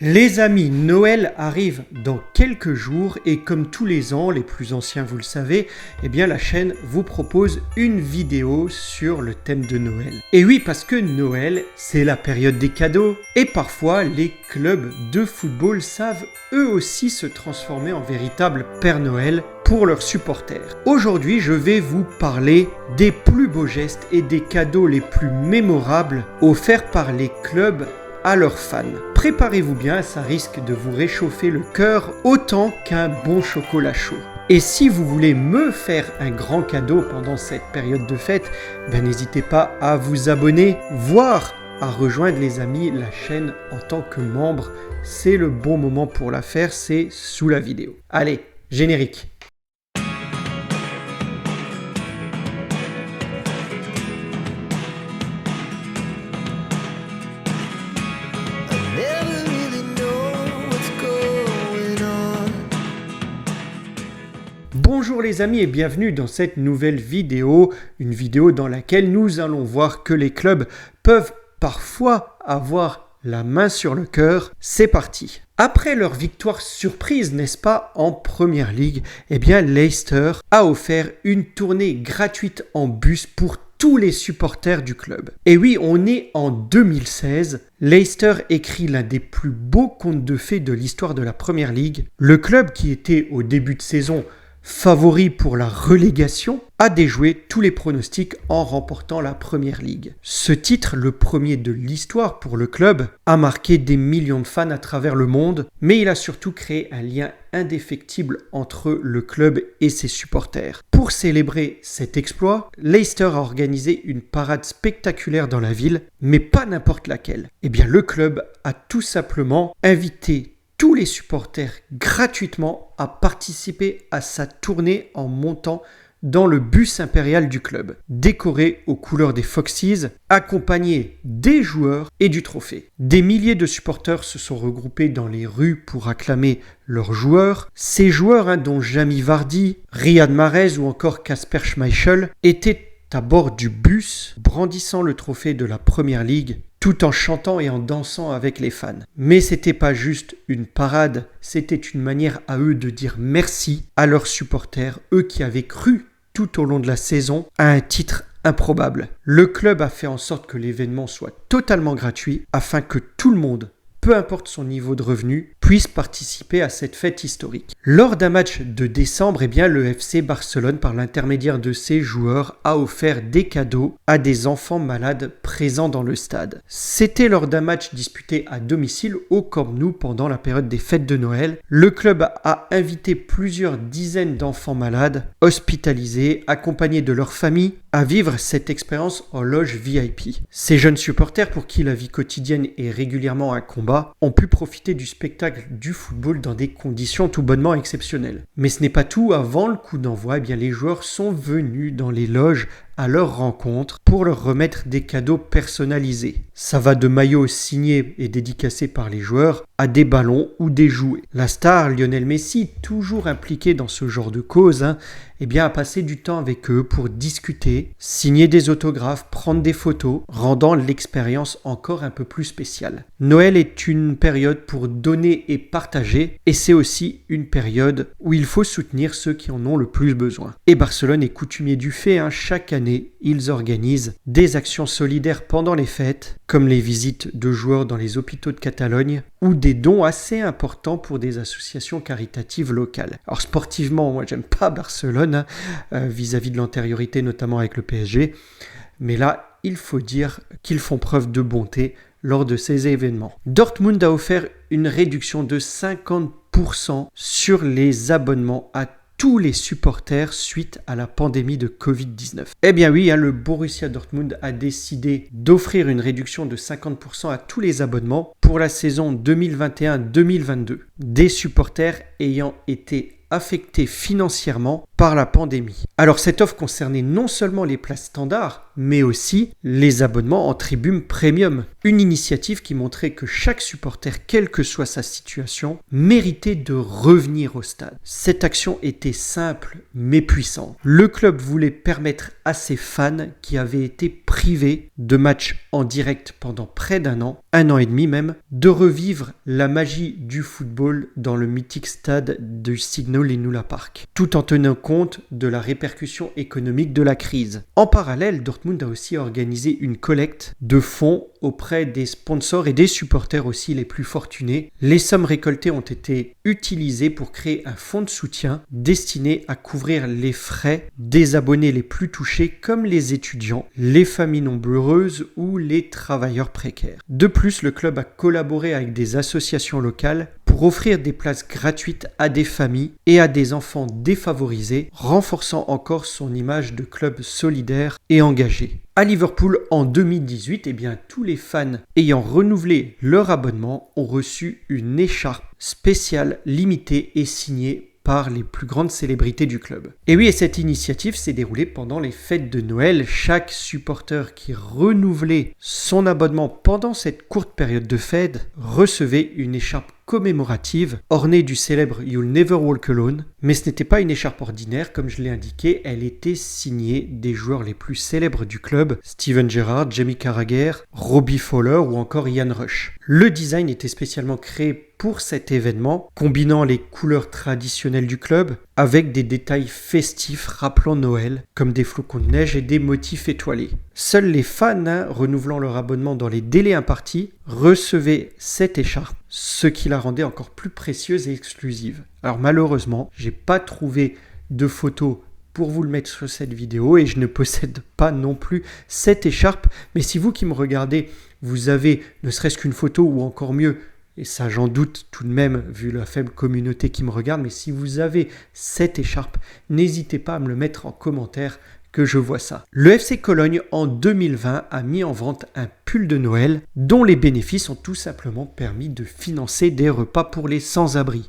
Les amis, Noël arrive dans quelques jours et comme tous les ans, les plus anciens vous le savez, la chaîne vous propose une vidéo sur le thème de Noël. Et oui, parce que Noël, c'est la période des cadeaux et parfois les clubs de football savent eux aussi se transformer en véritable Père Noël pour leurs supporters. Aujourd'hui, je vais vous parler des plus beaux gestes et des cadeaux les plus mémorables offerts par les clubs à leurs fans. Préparez-vous bien, ça risque de vous réchauffer le cœur autant qu'un bon chocolat chaud. Et si vous voulez me faire un grand cadeau pendant cette période de fête, n'hésitez pas à vous abonner, voire à rejoindre les amis la chaîne en tant que membre. C'est le bon moment pour la faire, c'est sous la vidéo. Allez, générique. Bonjour les amis et bienvenue dans cette nouvelle vidéo, une vidéo dans laquelle nous allons voir que les clubs peuvent parfois avoir la main sur le cœur. C'est parti. Après leur victoire surprise, n'est-ce pas, en Première Ligue, Leicester a offert une tournée gratuite en bus pour tous les supporters du club. Et oui, on est en 2016. Leicester écrit l'un des plus beaux contes de fées de l'histoire de la Première Ligue. Le club qui était au début de saison favori pour la relégation, a déjoué tous les pronostics en remportant la Première Ligue. Ce titre, le premier de l'histoire pour le club, a marqué des millions de fans à travers le monde, mais il a surtout créé un lien indéfectible entre le club et ses supporters. Pour célébrer cet exploit, Leicester a organisé une parade spectaculaire dans la ville, mais pas n'importe laquelle. Le club a tout simplement invité tous les supporters gratuitement à participer à sa tournée en montant dans le bus impérial du club, décoré aux couleurs des Foxes, accompagné des joueurs et du trophée. Des milliers de supporters se sont regroupés dans les rues pour acclamer leurs joueurs. Ces joueurs, dont Jamie Vardy, Riyad Mahrez ou encore Kasper Schmeichel, étaient à bord du bus, brandissant le trophée de la Première Ligue, tout en chantant et en dansant avec les fans. Mais c'était pas juste une parade, c'était une manière à eux de dire merci à leurs supporters, eux qui avaient cru tout au long de la saison à un titre improbable. Le club a fait en sorte que l'événement soit totalement gratuit afin que tout le monde, peu importe son niveau de revenu, puisse participer à cette fête historique. Lors d'un match de décembre, le FC Barcelone, par l'intermédiaire de ses joueurs, a offert des cadeaux à des enfants malades présents dans le stade. C'était lors d'un match disputé à domicile au Camp Nou pendant la période des fêtes de Noël. Le club a invité plusieurs dizaines d'enfants malades, hospitalisés, accompagnés de leurs familles, à vivre cette expérience en loge VIP. Ces jeunes supporters, pour qui la vie quotidienne est régulièrement un combat, ont pu profiter du spectacle du football dans des conditions tout bonnement exceptionnelles. Mais ce n'est pas tout. Avant le coup d'envoi, les joueurs sont venus dans les loges à leur rencontre pour leur remettre des cadeaux personnalisés. Ça va de maillots signés et dédicacés par les joueurs à des ballons ou des jouets. La star Lionel Messi, toujours impliqué dans ce genre de cause, a passé du temps avec eux pour discuter, signer des autographes, prendre des photos, rendant l'expérience encore un peu plus spéciale. Noël est une période pour donner et partager, et c'est aussi une période où il faut soutenir ceux qui en ont le plus besoin. Et Barcelone est coutumier du fait, chaque année, ils organisent des actions solidaires pendant les fêtes, comme les visites de joueurs dans les hôpitaux de Catalogne ou des dons assez importants pour des associations caritatives locales. Alors sportivement, moi j'aime pas Barcelone vis-à-vis de l'antériorité, notamment avec le PSG, mais là, il faut dire qu'ils font preuve de bonté lors de ces événements. Dortmund a offert une réduction de 50% sur les abonnements à tous les supporters suite à la pandémie de Covid-19. Le Borussia Dortmund a décidé d'offrir une réduction de 50% à tous les abonnements pour la saison 2021-2022. Des supporters ayant été affectée financièrement par la pandémie. Alors cette offre concernait non seulement les places standards, mais aussi les abonnements en tribune premium. Une initiative qui montrait que chaque supporter, quelle que soit sa situation, méritait de revenir au stade. Cette action était simple mais puissante. Le club voulait permettre à ses fans qui avaient été privés de matchs en direct pendant près d'un an et demi même, de revivre la magie du football dans le mythique stade du Signal Iduna Park, tout en tenant compte de la répercussion économique de la crise. En parallèle, Dortmund a aussi organisé une collecte de fonds auprès des sponsors et des supporters aussi les plus fortunés. Les sommes récoltées ont été utilisées pour créer un fonds de soutien destiné à couvrir les frais des abonnés les plus touchés comme les étudiants, les familles nombreuses ou les travailleurs précaires. De plus, le club a collaboré avec des associations locales pour offrir des places gratuites à des familles et à des enfants défavorisés, renforçant encore son image de club solidaire et engagé. À Liverpool, en 2018, tous les fans ayant renouvelé leur abonnement ont reçu une écharpe spéciale limitée et signée par les plus grandes célébrités du club. Et cette initiative s'est déroulée pendant les fêtes de Noël. Chaque supporter qui renouvelait son abonnement pendant cette courte période de fête recevait une écharpe commémorative ornée du célèbre You'll Never Walk Alone. Mais ce n'était pas une écharpe ordinaire, comme je l'ai indiqué, elle était signée des joueurs les plus célèbres du club, Steven Gerrard, Jamie Carragher, Robbie Fowler ou encore Ian Rush. Le design était spécialement créé pour cet événement, combinant les couleurs traditionnelles du club avec des détails festifs rappelant Noël, comme des flocons de neige et des motifs étoilés. Seuls les fans renouvelant leur abonnement dans les délais impartis recevaient cette écharpe, ce qui la rendait encore plus précieuse et exclusive. Alors malheureusement, j'ai pas trouvé de photos pour vous le mettre sur cette vidéo et je ne possède pas non plus cette écharpe, mais si vous qui me regardez, vous avez ne serait-ce qu'une photo ou encore mieux, et ça j'en doute tout de même vu la faible communauté qui me regarde, mais si vous avez cette écharpe, n'hésitez pas à me le mettre en commentaire que je vois ça. Le FC Cologne en 2020 a mis en vente un pull de Noël dont les bénéfices ont tout simplement permis de financer des repas pour les sans-abri.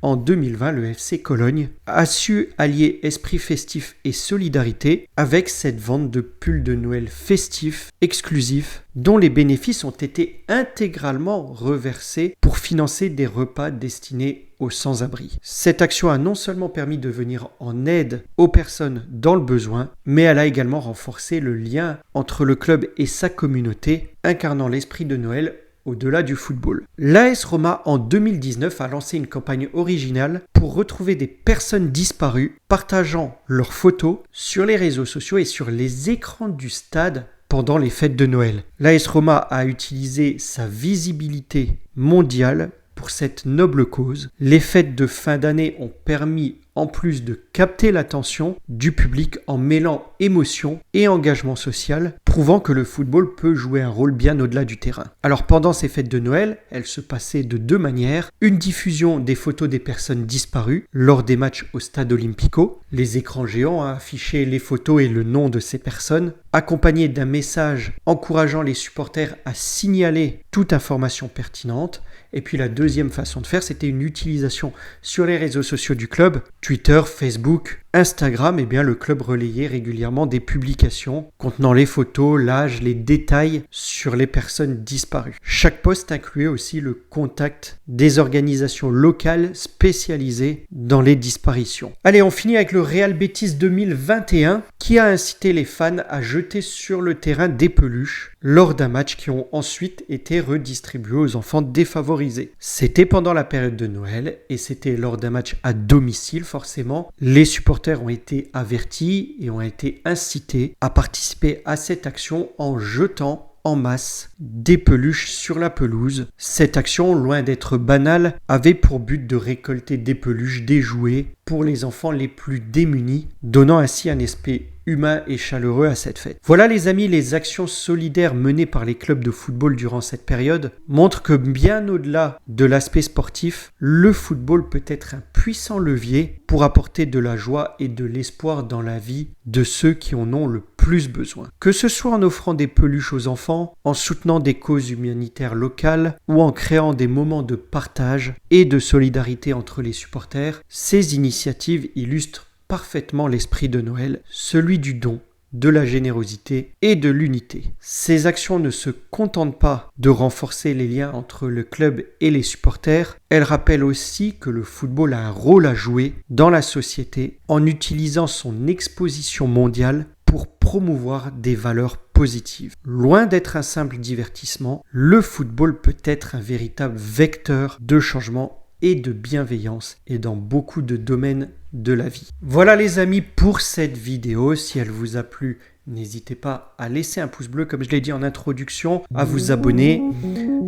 En 2020, le FC Cologne a su allier esprit festif et solidarité avec cette vente de pulls de Noël festifs, exclusifs, dont les bénéfices ont été intégralement reversés pour financer des repas destinés aux sans-abri. Cette action a non seulement permis de venir en aide aux personnes dans le besoin, mais elle a également renforcé le lien entre le club et sa communauté, incarnant l'esprit de Noël au-delà du football. L'AS Roma en 2019 a lancé une campagne originale pour retrouver des personnes disparues, partageant leurs photos sur les réseaux sociaux et sur les écrans du stade pendant les fêtes de Noël. L'AS Roma a utilisé sa visibilité mondiale pour cette noble cause. Les fêtes de fin d'année ont permis en plus de capter l'attention du public en mêlant émotion et engagement social, prouvant que le football peut jouer un rôle bien au-delà du terrain. Alors pendant ces fêtes de Noël, elles se passaient de deux manières. Une diffusion des photos des personnes disparues lors des matchs au Stade Olimpico. Les écrans géants affichaient les photos et le nom de ces personnes, accompagnés d'un message encourageant les supporters à signaler toute information pertinente. Et puis la deuxième façon de faire, c'était une utilisation sur les réseaux sociaux du club, Twitter, Facebook, Instagram. Le club relayait régulièrement des publications contenant les photos, l'âge, les détails sur les personnes disparues. Chaque post incluait aussi le contact des organisations locales spécialisées dans les disparitions. Allez, on finit avec le Real Betis 2021 qui a incité les fans à jeter sur le terrain des peluches lors d'un match qui ont ensuite été redistribués aux enfants défavorisés. C'était pendant la période de Noël et c'était lors d'un match à domicile forcément. Les supporters ont été avertis et ont été incités à participer à cette action en jetant en masse des peluches sur la pelouse. Cette action, loin d'être banale, avait pour but de récolter des peluches, des jouets pour les enfants les plus démunis, donnant ainsi un aspect humain et chaleureux à cette fête. Voilà les amis, les actions solidaires menées par les clubs de football durant cette période montrent que bien au-delà de l'aspect sportif, le football peut être un puissant levier pour apporter de la joie et de l'espoir dans la vie de ceux qui en ont le plus besoin. Que ce soit en offrant des peluches aux enfants, en soutenant des causes humanitaires locales ou en créant des moments de partage et de solidarité entre les supporters, ces initiatives illustrent parfaitement l'esprit de Noël, celui du don, de la générosité et de l'unité. Ces actions ne se contentent pas de renforcer les liens entre le club et les supporters, elles rappellent aussi que le football a un rôle à jouer dans la société en utilisant son exposition mondiale pour promouvoir des valeurs positives. Loin d'être un simple divertissement, le football peut être un véritable vecteur de changement et de bienveillance et dans beaucoup de domaines de la vie. Voilà les amis pour cette vidéo. Si elle vous a plu, n'hésitez pas à laisser un pouce bleu comme je l'ai dit en introduction, à vous abonner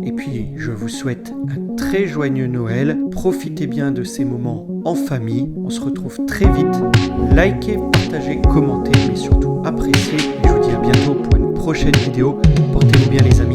et puis je vous souhaite un très joyeux Noël. Profitez bien de ces moments en famille. On se retrouve très vite. Likez, partagez, commentez mais surtout appréciez et je vous dis à bientôt pour une prochaine vidéo. Portez-vous bien les amis.